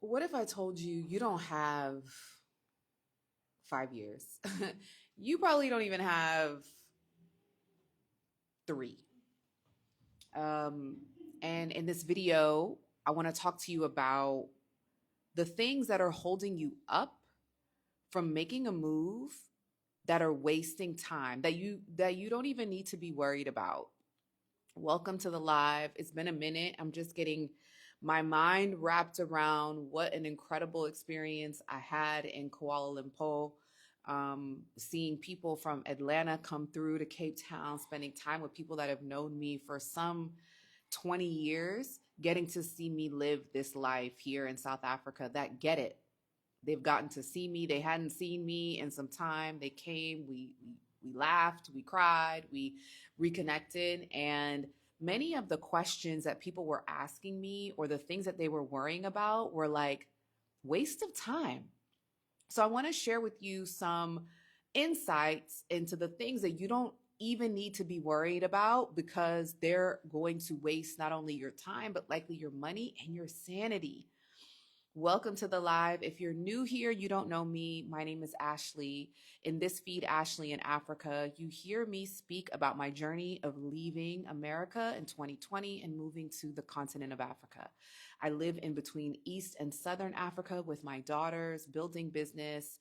What if I told you you don't have 5 years? You probably don't even have three. Um, and in this video, I want to talk to you about the things that are holding you up from making a move that are wasting time that you don't even need to be worried about. Welcome to the live. It's been a minute. I'm just getting my mind wrapped around what an incredible experience I had in Kuala Lumpur. Seeing people from Atlanta come through to Cape Town, spending time with people that have known me for some 20 years, getting to see me live this life here in South Africa that get it. They've gotten to see me. They hadn't seen me in some time. They came, we laughed, we cried, we reconnected. And many of the questions that people were asking me or the things that they were worrying about were like waste of time. So I want to share with you some insights into the things that you don't even need to be worried about because they're going to waste not only your time, but likely your money and your sanity. Welcome to the live. If you're new here, you don't know me, my name is Ashley. In this feed, Ashley in Africa, you hear me speak about my journey of leaving America in 2020 and moving to the continent of Africa. I live in between East and Southern Africa with my daughters, building business,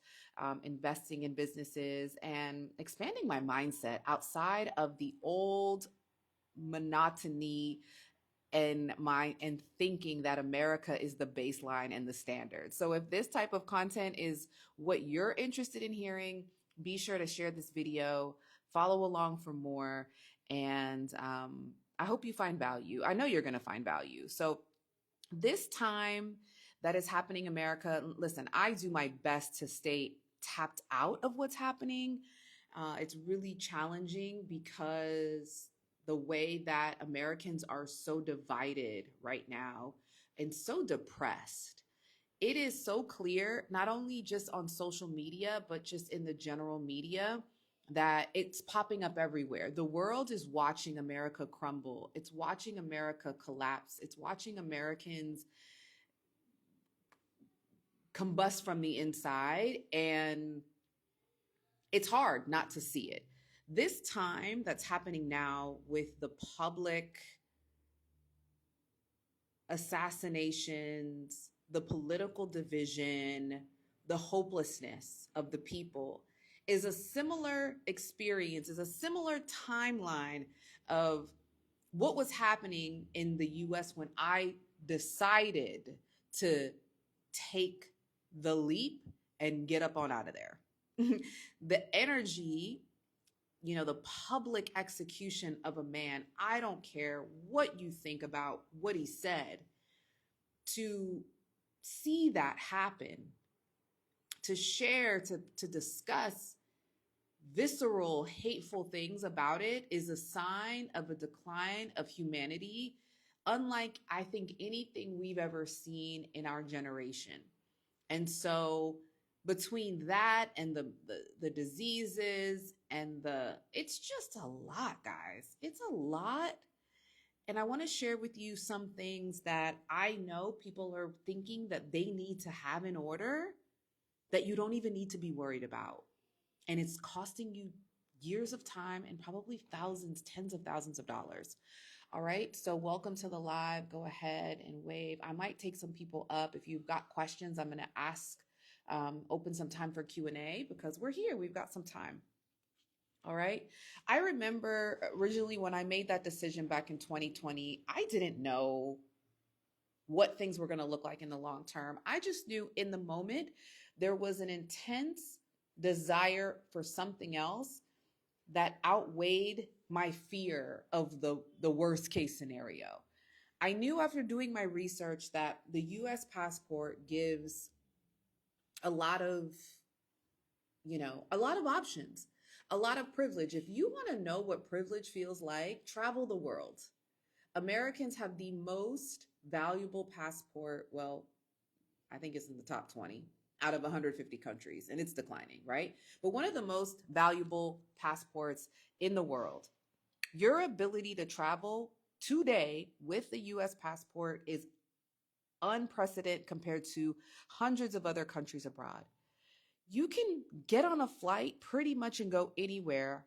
investing in businesses, and expanding my mindset outside of the old monotony and thinking that America is the baseline and the standard. So if this type of content is what you're interested in hearing, be sure to share this video, follow along for more, and I hope you find value. I know you're going to find value. So this time that is happening in America, listen, I do my best to stay tapped out of what's happening. It's really challenging because the way that Americans are so divided right now and so depressed. It is so clear, not only just on social media, but just in the general media, that it's popping up everywhere. The world is watching America crumble. It's watching America collapse. It's watching Americans combust from the inside. And it's hard not to see it. This time that's happening now with the public assassinations, the political division, the hopelessness of the people is a similar experience, is a similar timeline of what was happening in the US when I decided to take the leap and get up on out of there. The energy, the public execution of a man, I don't care what you think about what he said, to see that happen, to share, to discuss visceral, hateful things about it is a sign of a decline of humanity, unlike I think anything we've ever seen in our generation. And so between that and the diseases and it's just a lot, guys. It's a lot. And I want to share with you some things that I know people are thinking that they need to have in order that you don't even need to be worried about. And it's costing you years of time and probably thousands, tens of thousands of dollars. All right. So welcome to the live. Go ahead and wave. I might take some people up. If you've got questions, I'm going to open some time for Q&A because we're here. We've got some time. All right. I remember originally when I made that decision back in 2020, I didn't know what things were going to look like in the long term. I just knew in the moment there was an intense desire for something else that outweighed my fear of the worst case scenario. I knew after doing my research that the US passport gives a lot of, a lot of options, a lot of privilege. If you want to know what privilege feels like, travel the world. Americans have the most valuable passport. Well, I think it's in the top 20 out of 150 countries, and it's declining, right? But one of the most valuable passports in the world. Your ability to travel today with the US passport is unprecedented compared to hundreds of other countries abroad. You can get on a flight pretty much and go anywhere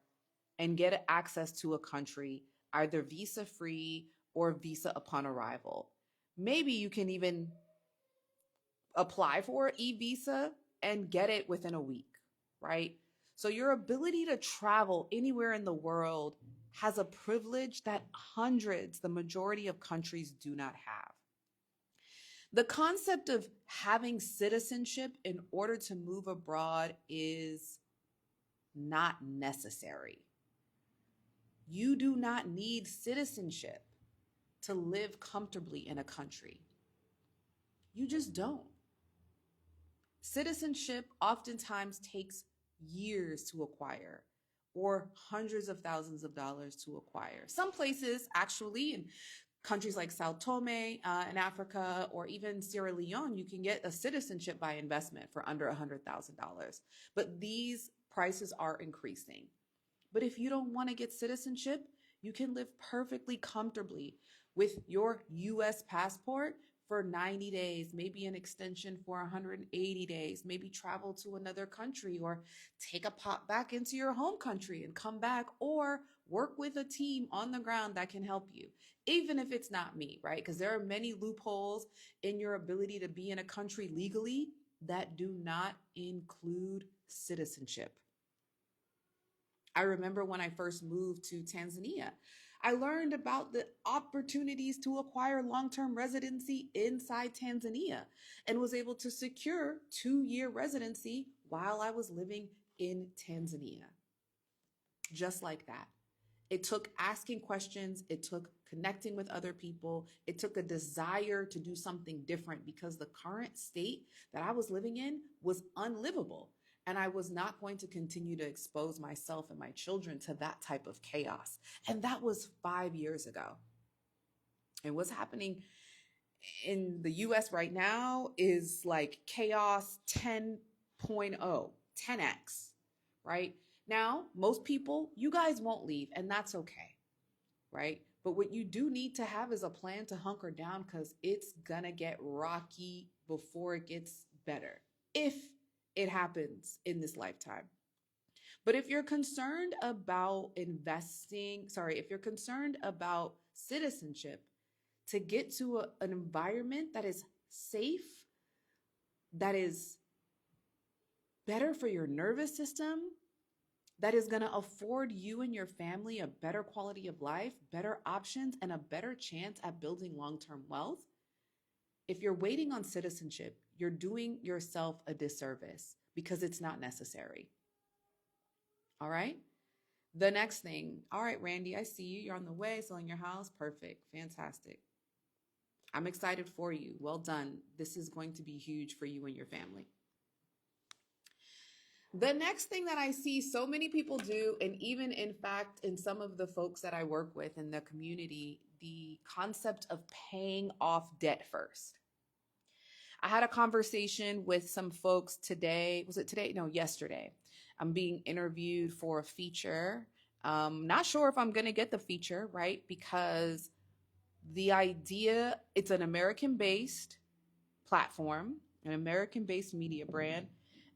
and get access to a country, either visa free or visa upon arrival. Maybe you can even apply for an e-visa and get it within a week, right? So your ability to travel anywhere in the world has a privilege that hundreds, the majority of countries, do not have. The concept of having citizenship in order to move abroad is not necessary. You do not need citizenship to live comfortably in a country. You just don't. Citizenship oftentimes takes years to acquire or hundreds of thousands of dollars to acquire. Some places actually, in countries like Sao Tome in Africa or even Sierra Leone, you can get a citizenship by investment for under $100,000. But these prices are increasing. But if you don't want to get citizenship, you can live perfectly comfortably with your US passport for 90 days, maybe an extension for 180 days, maybe travel to another country or take a pop back into your home country and come back, or work with a team on the ground that can help you, even if it's not me, right? Because there are many loopholes in your ability to be in a country legally that do not include citizenship. I remember when I first moved to Tanzania, I learned about the opportunities to acquire long-term residency inside Tanzania and was able to secure 2-year residency while I was living in Tanzania. Just like that. It took asking questions. It took connecting with other people. It took a desire to do something different because the current state that I was living in was unlivable. And I was not going to continue to expose myself and my children to that type of chaos. And that was 5 years ago. And what's happening in the US right now is like chaos 10.0, 10x, right? Now, most people, you guys won't leave, and that's okay, right? But what you do need to have is a plan to hunker down because it's gonna get rocky before it gets better, if it happens in this lifetime. But if you're concerned about if you're concerned about citizenship, to get to an environment that is safe, that is better for your nervous system, that is going to afford you and your family a better quality of life, better options, and a better chance at building long-term wealth, if you're waiting on citizenship, you're doing yourself a disservice because it's not necessary. All right? The next thing. All right, Randy, I see you. You're on the way, selling your house. Perfect. Fantastic. I'm excited for you. Well done. This is going to be huge for you and your family. The next thing that I see so many people do, and even in fact, in some of the folks that I work with in the community, the concept of paying off debt first. I had a conversation with some folks today. Was it today? No, yesterday. I'm being interviewed for a feature. Not sure if I'm going to get the feature, right? Because the idea, it's an American-based platform, an American-based media brand.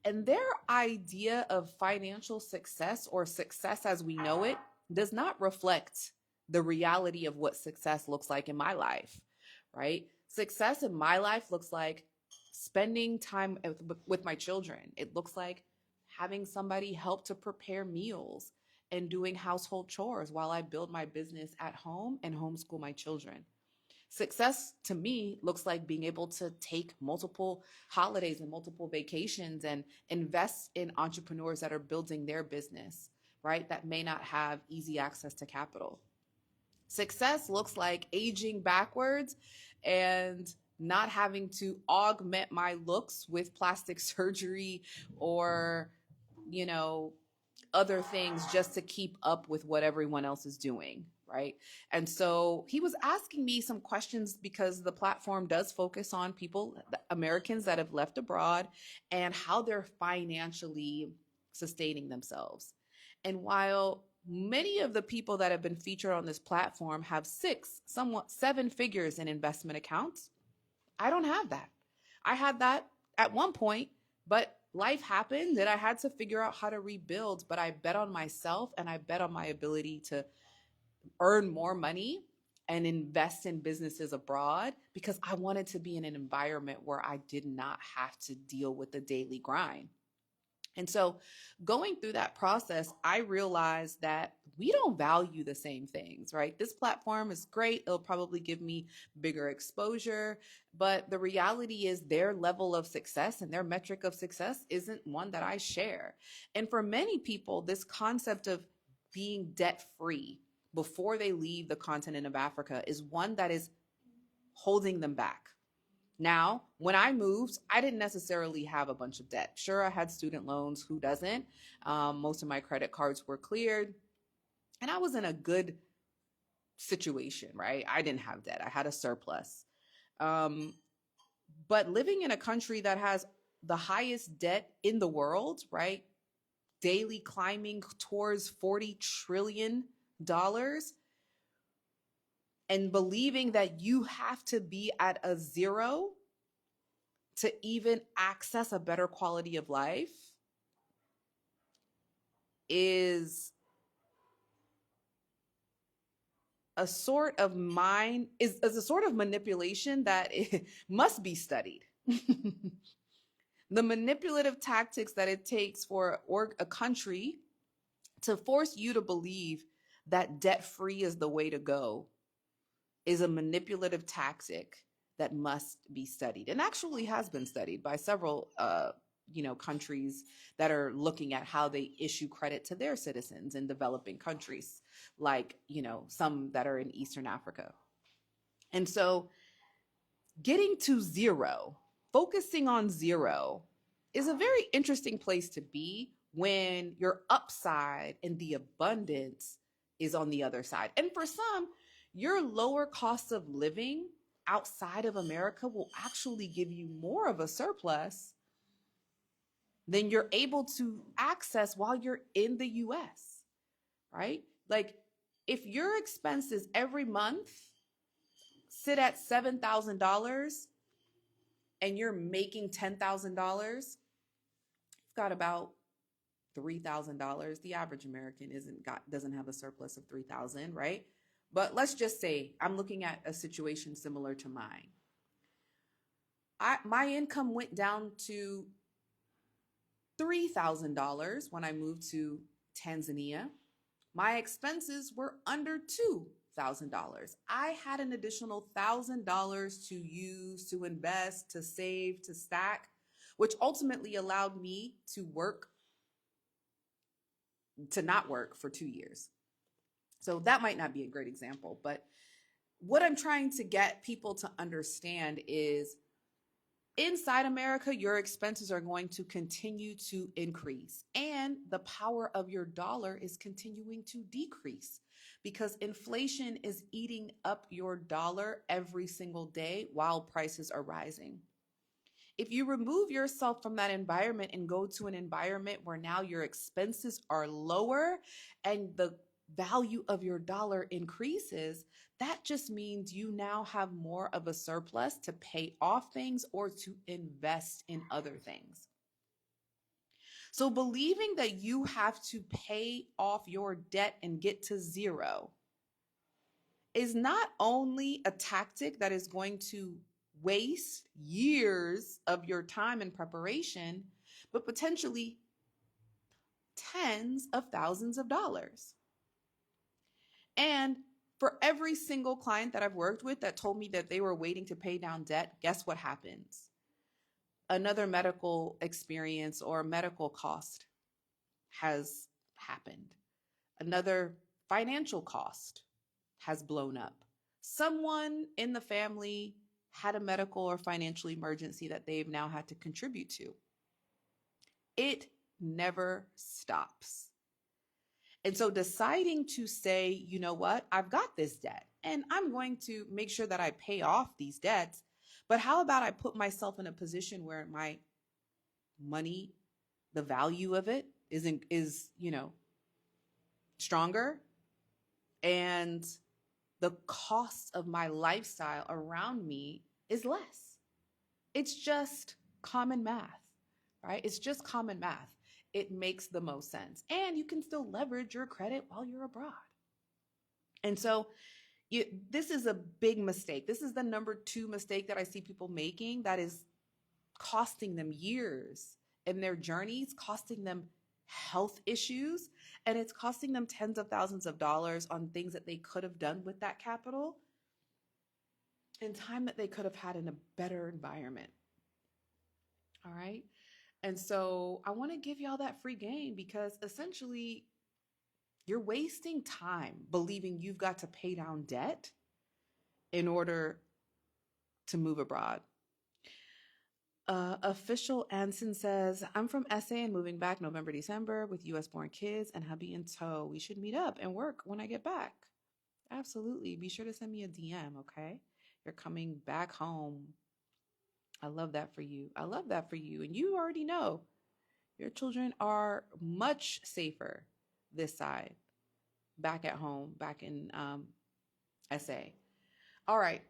And their idea of financial success, or success as we know it, does not reflect the reality of what success looks like in my life, right? Success in my life looks like spending time with my children. It looks like having somebody help to prepare meals and doing household chores while I build my business at home and homeschool my children. Success to me looks like being able to take multiple holidays and multiple vacations and invest in entrepreneurs that are building their business, right? That may not have easy access to capital. Success looks like aging backwards and not having to augment my looks with plastic surgery or, other things just to keep up with what everyone else is doing, right? And so he was asking me some questions because the platform does focus on people, Americans that have left abroad, and how they're financially sustaining themselves. And while many of the people that have been featured on this platform have 7 figures in investment accounts, I don't have that. I had that at one point, but life happened and I had to figure out how to rebuild. But I bet on myself and I bet on my ability to earn more money and invest in businesses abroad because I wanted to be in an environment where I did not have to deal with the daily grind. And so going through that process, I realized that we don't value the same things, right? This platform is great. It'll probably give me bigger exposure. But the reality is their level of success and their metric of success isn't one that I share. And for many people, this concept of being debt free before they leave the continent of Africa is one that is holding them back. Now, when I moved, I didn't necessarily have a bunch of debt. Sure, I had student loans. Who doesn't? Most of my credit cards were cleared. And I was in a good situation, right? I didn't have debt. I had a surplus. Um, but living in a country that has the highest debt in the world, right? Daily climbing towards $40 trillion, and believing that you have to be at a zero to even access a better quality of life is a sort of a sort of manipulation that must be studied. The manipulative tactics that it takes for a country to force you to believe that debt free is the way to go is a manipulative tactic that must be studied and actually has been studied by several countries that are looking at how they issue credit to their citizens in developing countries, like some that are in Eastern Africa. And so getting to zero, focusing on zero, is a very interesting place to be when your upside and the abundance is on the other side. And for some, your lower cost of living outside of America will actually give you more of a surplus than you're able to access while you're in the US, right? Like if your expenses every month sit at $7,000 and you're making $10,000, you've got about $3,000. The average American doesn't have a surplus of 3,000, right? But let's just say I'm looking at a situation similar to mine. My income went down to $3,000 when I moved to Tanzania. My expenses were under $2,000. I had an additional $1,000 to use, to invest, to save, to stack, which ultimately allowed me to not work for 2 years. So that might not be a great example, but what I'm trying to get people to understand is inside America, your expenses are going to continue to increase, and the power of your dollar is continuing to decrease because inflation is eating up your dollar every single day while prices are rising. If you remove yourself from that environment and go to an environment where now your expenses are lower and the value of your dollar increases, that just means you now have more of a surplus to pay off things or to invest in other things. So believing that you have to pay off your debt and get to zero is not only a tactic that is going to waste years of your time and preparation, but potentially tens of thousands of dollars. And for every single client that I've worked with that told me that they were waiting to pay down debt, guess what happens? Another medical experience or medical cost has happened. Another financial cost has blown up. Someone in the family had a medical or financial emergency that they've now had to contribute to. It never stops. And so deciding to say, you know what, I've got this debt and I'm going to make sure that I pay off these debts. But how about I put myself in a position where my money, the value of it is stronger, and the cost of my lifestyle around me is less. It's just common math, right? It's just common math. It makes the most sense. And you can still leverage your credit while you're abroad. And so this is a big mistake. This is the number two mistake that I see people making that is costing them years in their journeys, costing them health issues, and it's costing them tens of thousands of dollars on things that they could have done with that capital in time that they could have had in a better environment. All right. And so I want to give y'all that free game because essentially you're wasting time believing you've got to pay down debt in order to move abroad. Official Anson says, I'm from SA and moving back November, December with US born kids and hubby in tow. We should meet up and work when I get back. Absolutely. Be sure to send me a DM, okay? You're coming back home. I love that for you. I love that for you. And you already know your children are much safer this side, back at home, back in SA. All right.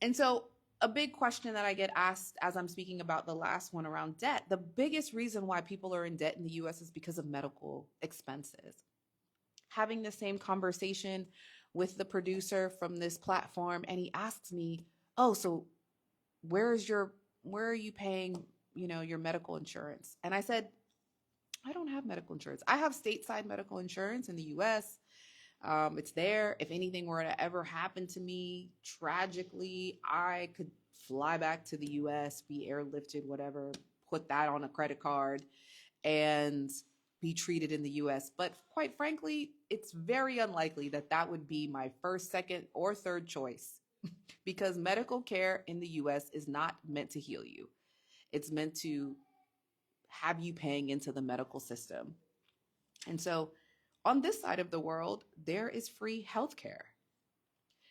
And so a big question that I get asked as I'm speaking about the last one around debt, the biggest reason why people are in debt in the US is because of medical expenses. Having the same conversation with the producer from this platform, and he asks me, oh, so where are you paying, your medical insurance? And I said, I don't have medical insurance. I have stateside medical insurance in the US. It's there. If anything were to ever happen to me, tragically, I could fly back to the US, be airlifted, whatever, put that on a credit card and be treated in the US. But quite frankly, it's very unlikely that that would be my first, second, or third choice because medical care in the US is not meant to heal you. It's meant to have you paying into the medical system. And so on this side of the world, there is free healthcare.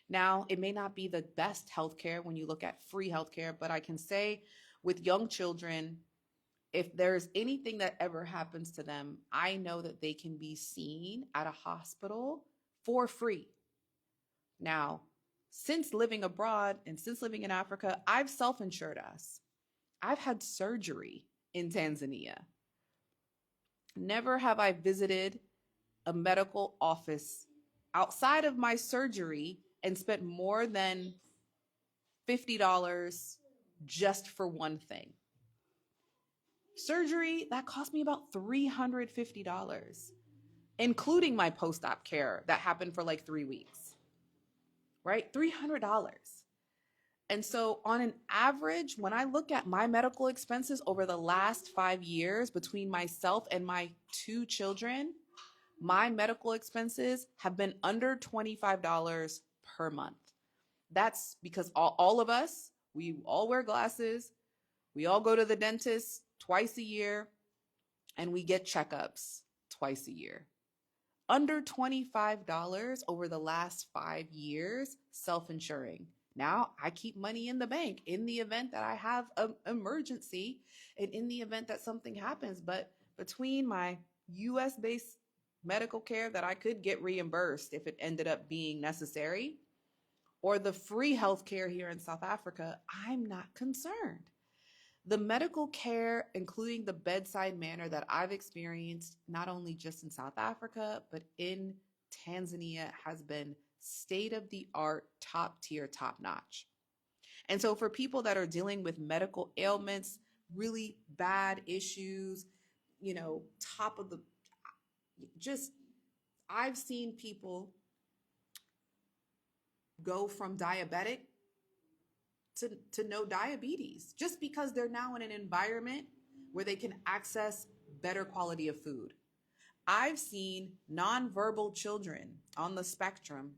Now, it may not be the best healthcare when you look at free healthcare, but I can say with young children, if there's anything that ever happens to them, I know that they can be seen at a hospital for free. Now, since living abroad and since living in Africa, I've self-insured us. I've had surgery in Tanzania. Never have I visited a medical office outside of my surgery and spent more than $50 just for one thing. Surgery, that cost me about $350, including my post-op care that happened for like 3 weeks, right? $300. And so on an average, when I look at my medical expenses over the last 5 years between myself and my 2 children, my medical expenses have been under $25 per month. That's because all of us, we all wear glasses, we all go to the dentist twice a year, and we get checkups twice a year. Under $25 over the last 5 years, self-insuring. Now I keep money in the bank in the event that I have an emergency and in the event that something happens. But between my US-based medical care that I could get reimbursed if it ended up being necessary, or the free healthcare here in South Africa, I'm not concerned. The medical care, including the bedside manner that I've experienced, not only just in South Africa, but in Tanzania, has been state of the art, top tier, top notch. And so for people that are dealing with medical ailments, really bad issues, top of the, I've seen people go from diabetic to no diabetes just because they're now in an environment where they can access better quality of food. I've seen nonverbal children on the spectrum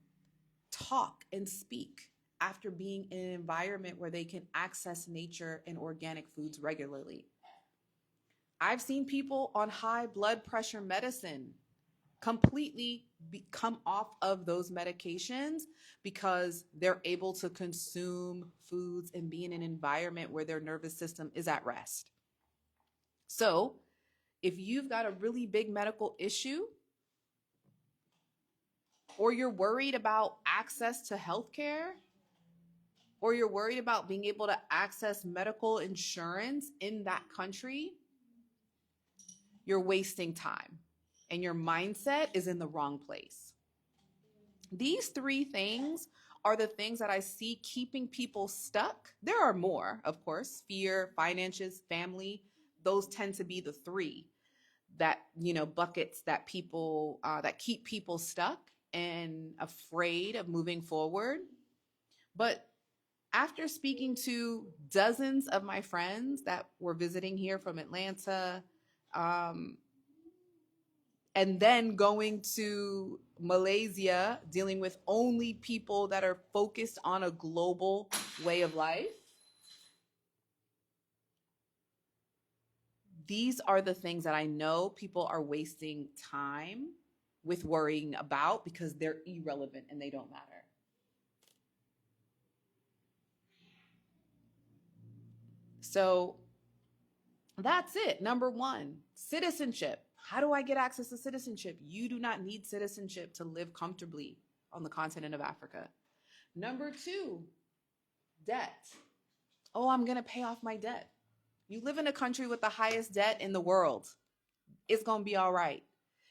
talk and speak after being in an environment where they can access nature and organic foods regularly. I've seen people on high blood pressure medicine completely come off of those medications because they're able to consume foods and be in an environment where their nervous system is at rest. So if you've got a really big medical issue or you're worried about access to healthcare, or you're worried about being able to access medical insurance in that country, you're wasting time and your mindset is in the wrong place. These three things are the things that I see keeping people stuck. There are more, of course: fear, finances, family. Those tend to be the three that, buckets that people that keep people stuck and afraid of moving forward. But after speaking to dozens of my friends that were visiting here from Atlanta, and then going to Malaysia, dealing with only people that are focused on a global way of life, these are the things that I know people are wasting time with worrying about because they're irrelevant and they don't matter. So that's it. Number one, citizenship. How do I get access to citizenship? You do not need citizenship to live comfortably on the continent of Africa. Number two, debt. Oh, I'm going to pay off my debt. You live in a country with the highest debt in the world. It's going to be all right.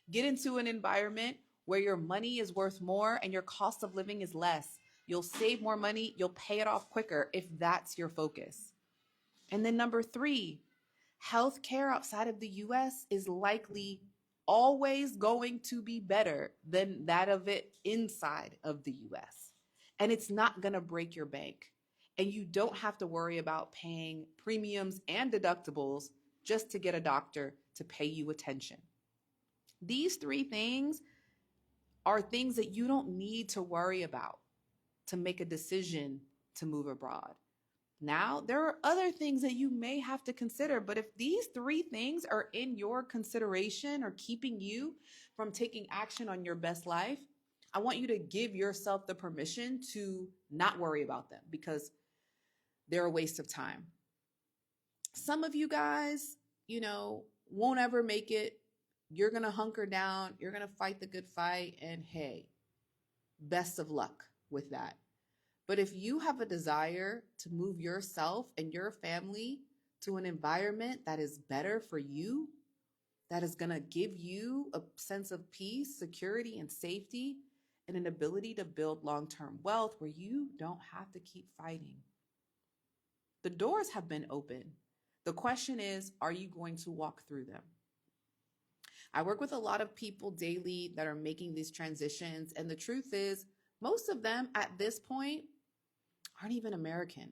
Get into an environment where your money is worth more and your cost of living is less. You'll save more money. You'll pay it off quicker if that's your focus. And then number three, healthcare outside of the US is likely always going to be better than that of it inside of the US. And it's not going to break your bank. And you don't have to worry about paying premiums and deductibles just to get a doctor to pay you attention. These three things are things that you don't need to worry about to make a decision to move abroad. Now, there are other things that you may have to consider, but if these three things are in your consideration or keeping you from taking action on your best life, I want you to give yourself the permission to not worry about them because they're a waste of time. Some of you guys, won't ever make it. You're going to hunker down. You're going to fight the good fight. And hey, best of luck with that. But if you have a desire to move yourself and your family to an environment that is better for you, that is going to give you a sense of peace, security, and safety, and an ability to build long-term wealth where you don't have to keep fighting, the doors have been open. The question is, are you going to walk through them? I work with a lot of people daily that are making these transitions. And the truth is, most of them at this point aren't even American.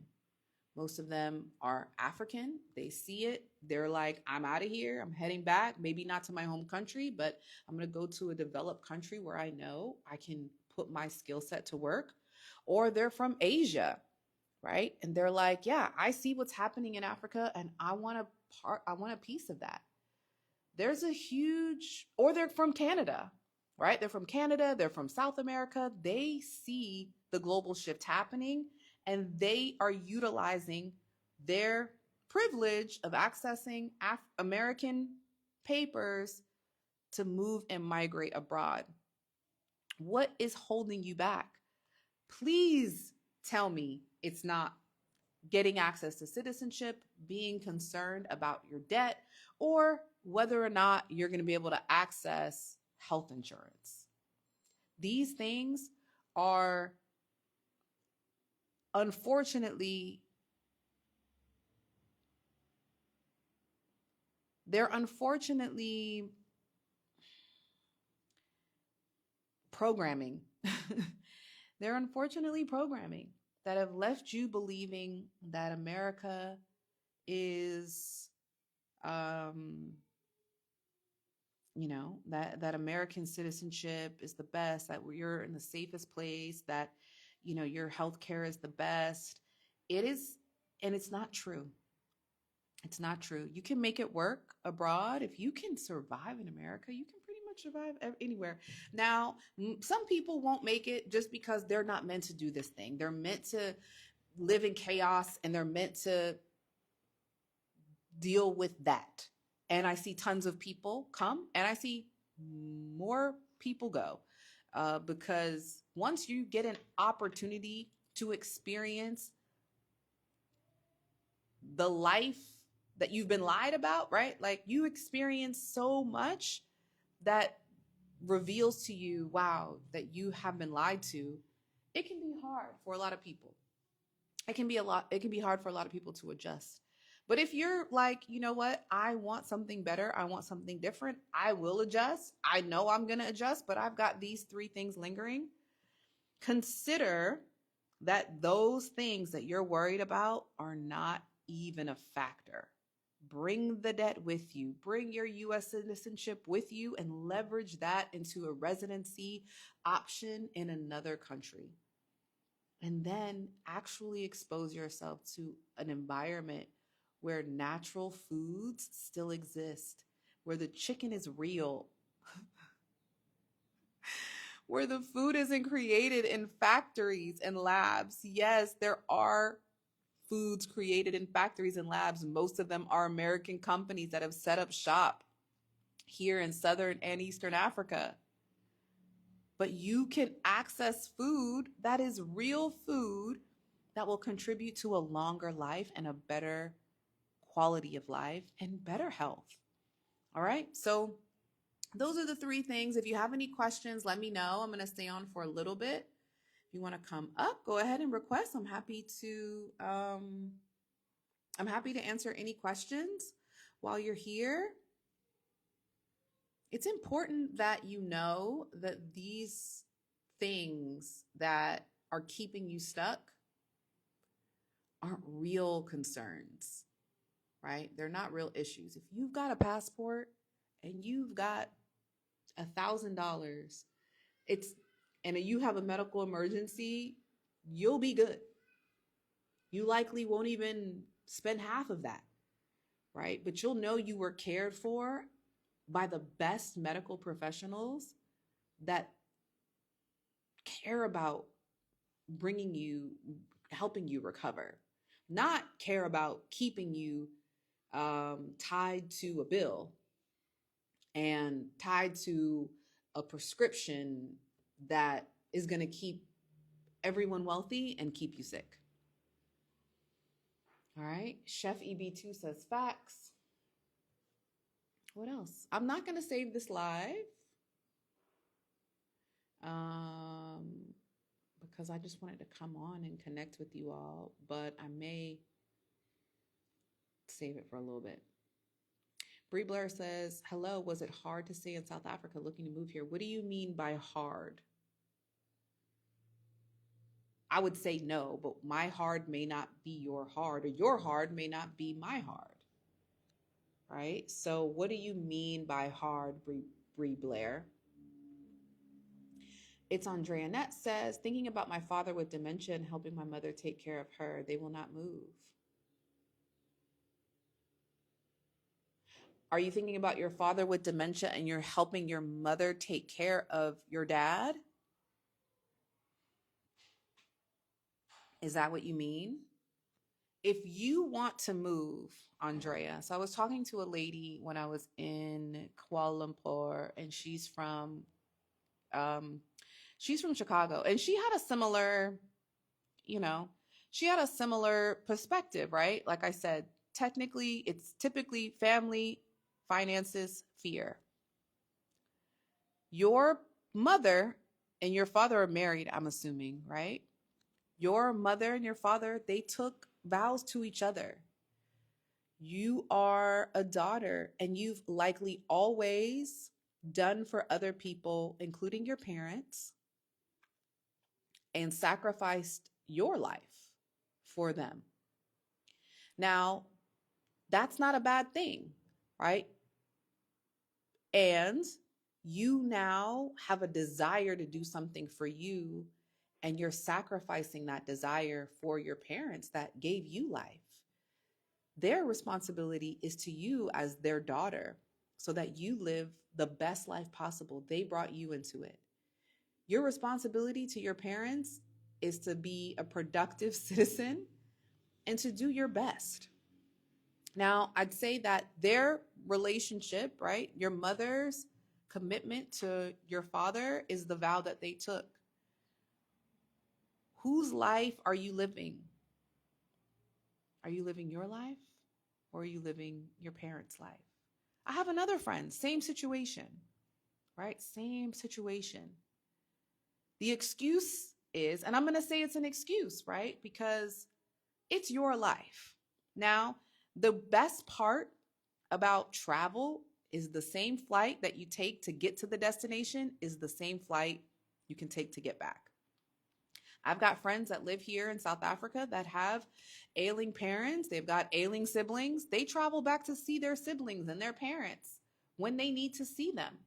Most of them are African. They see it. They're like, I'm out of here. I'm heading back. Maybe not to my home country, but I'm going to go to a developed country where I know I can put my skill set to work. Or they're from Asia, right? And they're like, yeah, I see what's happening in Africa and I want a piece of that. There's a huge, or they're from Canada, right? They're from Canada. They're from South America. They see the global shift happening and they are utilizing their privilege of accessing American papers to move and migrate abroad. What is holding you back? Please tell me it's not getting access to citizenship, being concerned about your debt, or whether or not you're going to be able to access health insurance. These things are unfortunately programming. They're unfortunately programming that have left you believing that America is, that American citizenship is the best, that you're in the safest place, that, your healthcare is the best. It is, and it's not true. It's not true. You can make it work abroad. If you can survive in America, you can pretty much survive anywhere. Now, some people won't make it just because they're not meant to do this thing. They're meant to live in chaos and they're meant to deal with that. And I see tons of people come and I see more people go because once you get an opportunity to experience the life that you've been lied about, right? Like you experience so much that reveals to you, wow, that you have been lied to. It can be hard for a lot of people. It can be hard for a lot of people to adjust. But if you're like, you know what, I want something better, I want something different, I will adjust. I know I'm going to adjust, but I've got these three things lingering. Consider that those things that you're worried about are not even a factor. Bring the debt with you. Bring your US citizenship with you and leverage that into a residency option in another country. And then actually expose yourself to an environment where natural foods still exist, where the chicken is real, where the food isn't created in factories and labs. Yes, there are foods created in factories and labs. Most of them are American companies that have set up shop here in Southern and Eastern Africa. But you can access food that is real food that will contribute to a longer life and a better quality of life and better health. All right. So those are the three things. If you have any questions, let me know. I'm going to stay on for a little bit. If you want to come up, go ahead and request. I'm happy to answer any questions while you're here. It's important that you know that these things that are keeping you stuck aren't real concerns, right? They're not real issues. If you've got a passport and you've got $1,000, and you have a medical emergency, you'll be good. You likely won't even spend half of that, right? But you'll know you were cared for by the best medical professionals that care about helping you recover, not care about keeping you tied to a bill and tied to a prescription that is going to keep everyone wealthy and keep you sick. All right. Chef EB2 says facts. What else? I'm not going to save this live because I just wanted to come on and connect with you all, but I may save it for a little bit. Bree Blair says, hello, was it hard to stay in South Africa looking to move here? What do you mean by hard? I would say no, but my hard may not be your hard, or your hard may not be my hard, right? So what do you mean by hard, Bree Blair? It's Andrea Nett says, thinking about my father with dementia and helping my mother take care of her. They will not move. Are you thinking about your father with dementia and you're helping your mother take care of your dad? Is that what you mean? If you want to move, Andrea, so I was talking to a lady when I was in Kuala Lumpur, and she's from Chicago, and she had a similar, perspective, right? Like I said, technically, it's typically family, finances, fear. Your mother and your father are married, I'm assuming, right? Your mother and your father, they took vows to each other. You are a daughter, and you've likely always done for other people, including your parents, and sacrificed your life for them. Now, that's not a bad thing, right? And you now have a desire to do something for you, and you're sacrificing that desire for your parents that gave you life. Their responsibility is to you as their daughter so that you live the best life possible. They brought you into it. Your responsibility to your parents is to be a productive citizen and to do your best. Now, I'd say that their relationship, right, your mother's commitment to your father is the vow that they took. Whose life are you living? Are you living your life or are you living your parents' life? I have another friend, same situation, right? Same situation. The excuse is, and I'm going to say it's an excuse, right? Because it's your life. Now, the best part about travel is the same flight that you take to get to the destination is the same flight you can take to get back. I've got friends that live here in South Africa that have ailing parents. They've got ailing siblings. They travel back to see their siblings and their parents when they need to see them.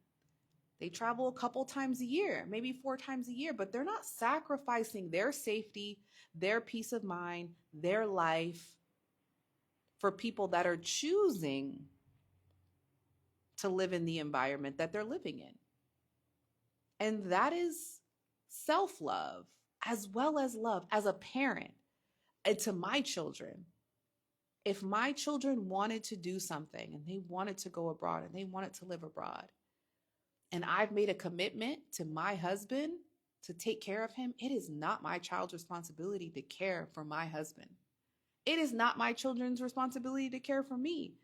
They travel a couple times a year, maybe 4 times a year, but they're not sacrificing their safety, their peace of mind, their life for people that are choosing to live in the environment that they're living in. And that is self-love as well as love as a parent. And to my children, if my children wanted to do something and they wanted to go abroad and they wanted to live abroad, and I've made a commitment to my husband to take care of him, it is not my child's responsibility to care for my husband. It is not my children's responsibility to care for me.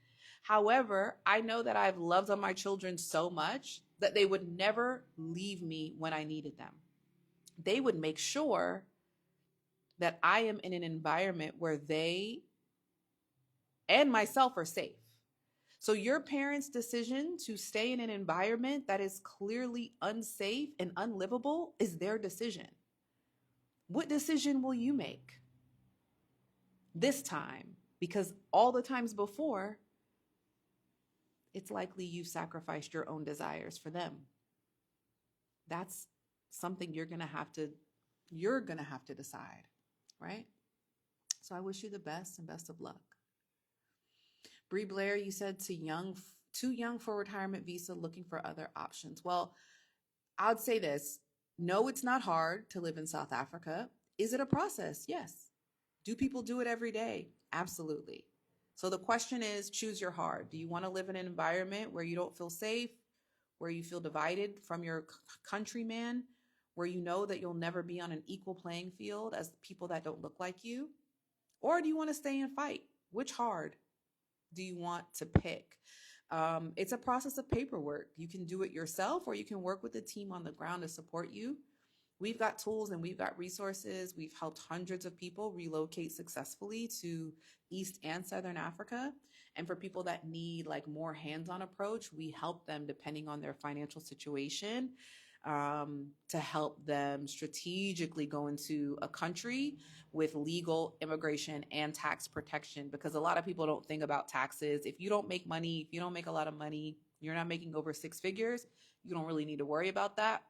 However, I know that I've loved on my children so much that they would never leave me when I needed them. They would make sure that I am in an environment where they and myself are safe. So your parents' decision to stay in an environment that is clearly unsafe and unlivable is their decision. What decision will you make this time? Because all the times before, it's likely you've sacrificed your own desires for them. That's something you're going to have to decide, right? So I wish you the best and best of luck. Bree Blair, you said too young for retirement visa, looking for other options. Well, I would say this. No, it's not hard to live in South Africa. Is it a process? Yes. Do people do it every day? Absolutely. So the question is, choose your heart. Do you want to live in an environment where you don't feel safe, where you feel divided from your countryman, where you know that you'll never be on an equal playing field as people that don't look like you? Or do you want to stay and fight? Which hard do you want to pick? It's a process of paperwork. You can do it yourself or you can work with a team on the ground to support you. We've got tools and we've got resources. We've helped hundreds of people relocate successfully to East and Southern Africa. And for people that need like more hands-on approach, we help them depending on their financial situation to help them strategically go into a country with legal immigration and tax protection, because a lot of people don't think about taxes. If you don't make money, if you don't make a lot of money, you're not making over 6 figures, you don't really need to worry about that.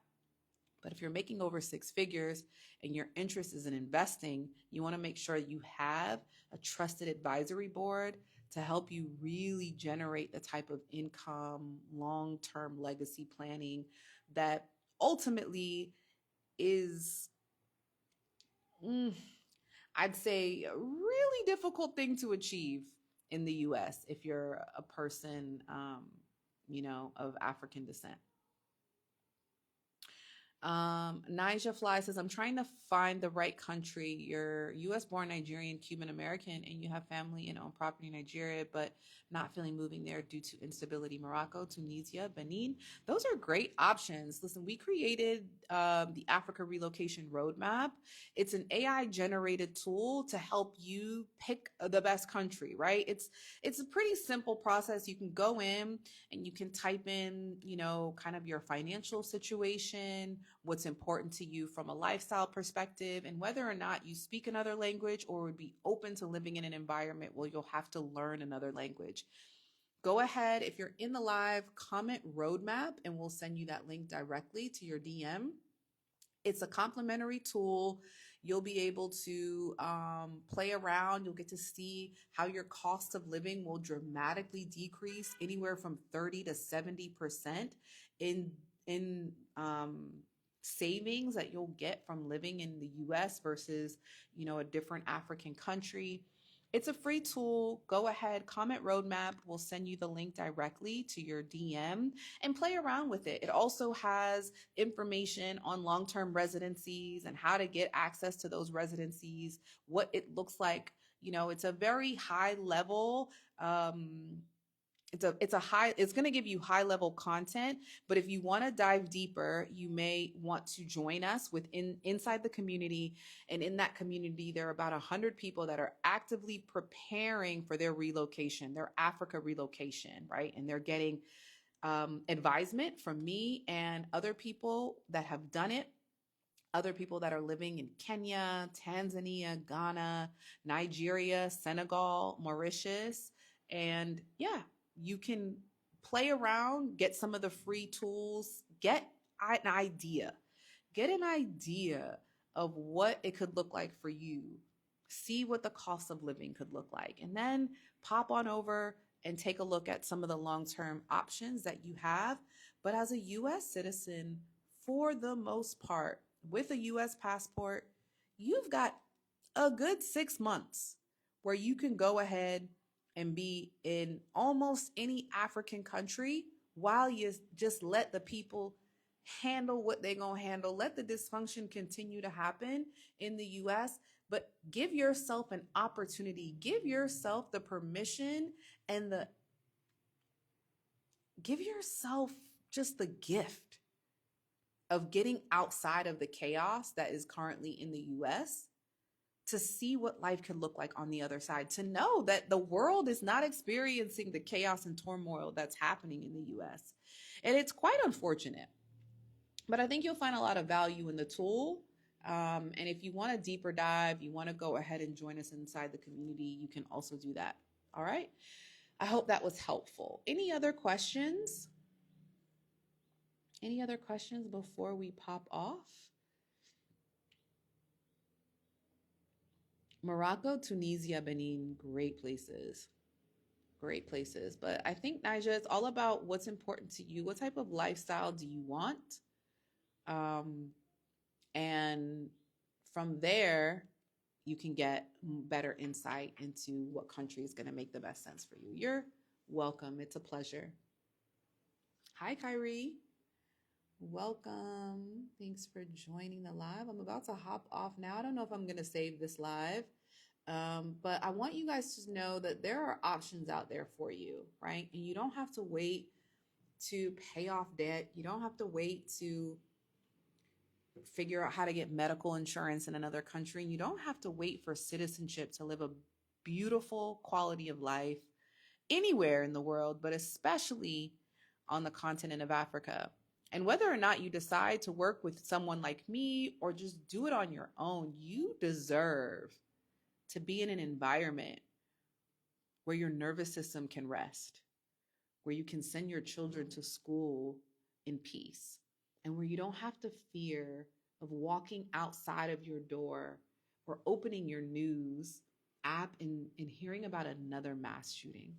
But if you're making over 6 figures and your interest is in investing, you want to make sure you have a trusted advisory board to help you really generate the type of income, long-term legacy planning that ultimately is, I'd say, a really difficult thing to achieve in the US if you're a person, of African descent. Nija Fly says, I'm trying to find the right country. You're US born Nigerian, Cuban American, and you have family and own property in Nigeria, but not feeling moving there due to instability. Morocco, Tunisia, Benin. Those are great options. Listen, we created the Africa Relocation Roadmap. It's an AI generated tool to help you pick the best country, right? It's a pretty simple process. You can go in and you can type in, kind of your financial situation, what's important to you from a lifestyle perspective, and whether or not you speak another language or would be open to living in an environment where you'll have to learn another language. Go ahead, if you're in the live, comment roadmap and we'll send you that link directly to your DM. It's a complimentary tool. You'll be able to play around. You'll get to see how your cost of living will dramatically decrease anywhere from 30 to 70% in savings that you'll get from living in the US versus, a different African country. It's a free tool. Go ahead, comment roadmap. We'll send you the link directly to your DM and play around with it. It also has information on long-term residencies and how to get access to those residencies, what it looks like, It's a very high level. It's going to give you high level content, but if you want to dive deeper, you may want to join us inside the community. And in that community, there are about 100 people that are actively preparing for their relocation, their Africa relocation, right? And they're getting advisement from me and other people that have done it, other people that are living in Kenya, Tanzania, Ghana, Nigeria, Senegal, Mauritius. And yeah, you can play around, get some of the free tools, get an idea of what it could look like for you. See what the cost of living could look like. And then pop on over and take a look at some of the long-term options that you have. But as a US citizen, for the most part, with a US passport, you've got a good 6 months where you can go ahead and be in almost any African country while you just let the people handle what they're going to handle. Let the dysfunction continue to happen in the US, but give yourself an opportunity. Give yourself the permission and give yourself just the gift of getting outside of the chaos that is currently in the US to see what life could look like on the other side, to know that the world is not experiencing the chaos and turmoil that's happening in the US. And it's quite unfortunate, but I think you'll find a lot of value in the tool. And if you want a deeper dive, you want to go ahead and join us inside the community, you can also do that. All right. I hope that was helpful. Any other questions? Any other questions before we pop off? Morocco, Tunisia, Benin, great places. Great places. But I think, Naija, it's all about what's important to you. What type of lifestyle do you want? And from there, you can get better insight into what country is going to make the best sense for you. You're welcome. It's a pleasure. Hi, Kyrie. Welcome. Thanks for joining the live. I'm about to hop off now. I don't know if I'm going to save this live, but I want you guys to know that there are options out there for you, right? And you don't have to wait to pay off debt. You don't have to wait to figure out how to get medical insurance in another country. You don't have to wait for citizenship to live a beautiful quality of life anywhere in the world, but especially on the continent of Africa. And whether or not you decide to work with someone like me or just do it on your own, you deserve to be in an environment where your nervous system can rest, where you can send your children to school in peace, and where you don't have to fear of walking outside of your door or opening your news app and hearing about another mass shooting.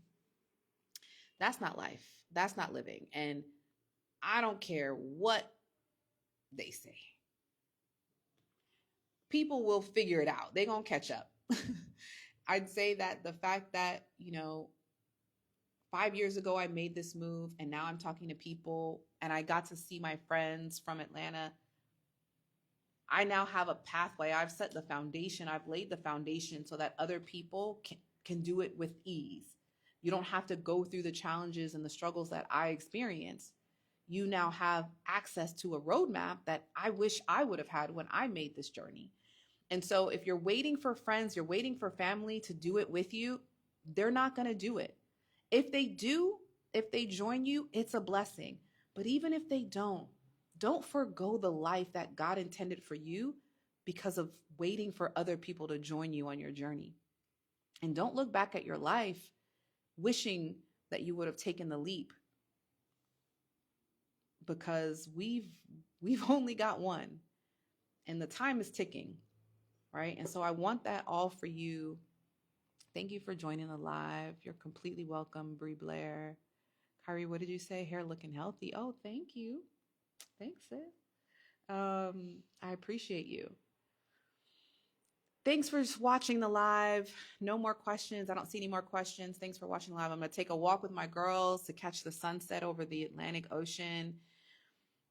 That's not life. That's not living. And I don't care what they say. People will figure it out. They're going to catch up. I'd say that the fact that, 5 years ago, I made this move and now I'm talking to people and I got to see my friends from Atlanta. I now have a pathway. I've set the foundation. I've laid the foundation so that other people can do it with ease. You don't have to go through the challenges and the struggles that I experienced. You now have access to a roadmap that I wish I would have had when I made this journey. And so if you're waiting for friends, you're waiting for family to do it with you, they're not going to do it. If they do, if they join you, it's a blessing. But even if they don't forgo the life that God intended for you because of waiting for other people to join you on your journey. And don't look back at your life wishing that you would have taken the leap, because we've only got one and the time is ticking, right? And so I want that all for you. Thank you for joining the live. You're completely welcome, Brie Blair. Kyrie, what did you say? Hair looking healthy. Oh, thank you. Thanks, sis. I appreciate you. Thanks for watching the live. No more questions. I don't see any more questions. Thanks for watching live. I'm going to take a walk with my girls to catch the sunset over the Atlantic Ocean.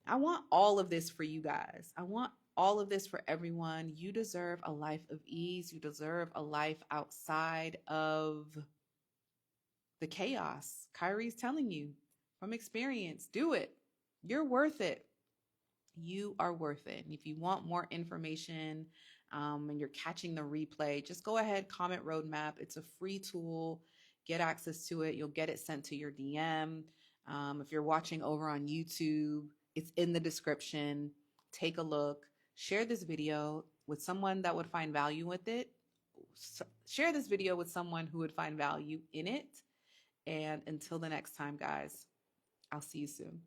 I want all of this for you guys. I want all of this for everyone. You deserve a life of ease. You deserve a life outside of the chaos. Kyrie's telling you from experience, do it. You're worth it. You are worth it. And if you want more information and you're catching the replay, just go ahead, comment roadmap. It's a free tool. Get access to it. You'll get it sent to your DM. If you're watching over on YouTube, it's in the description. Take a look. Share this video with someone that would find value with it. Share this video with someone who would find value in it. And until the next time, guys, I'll see you soon.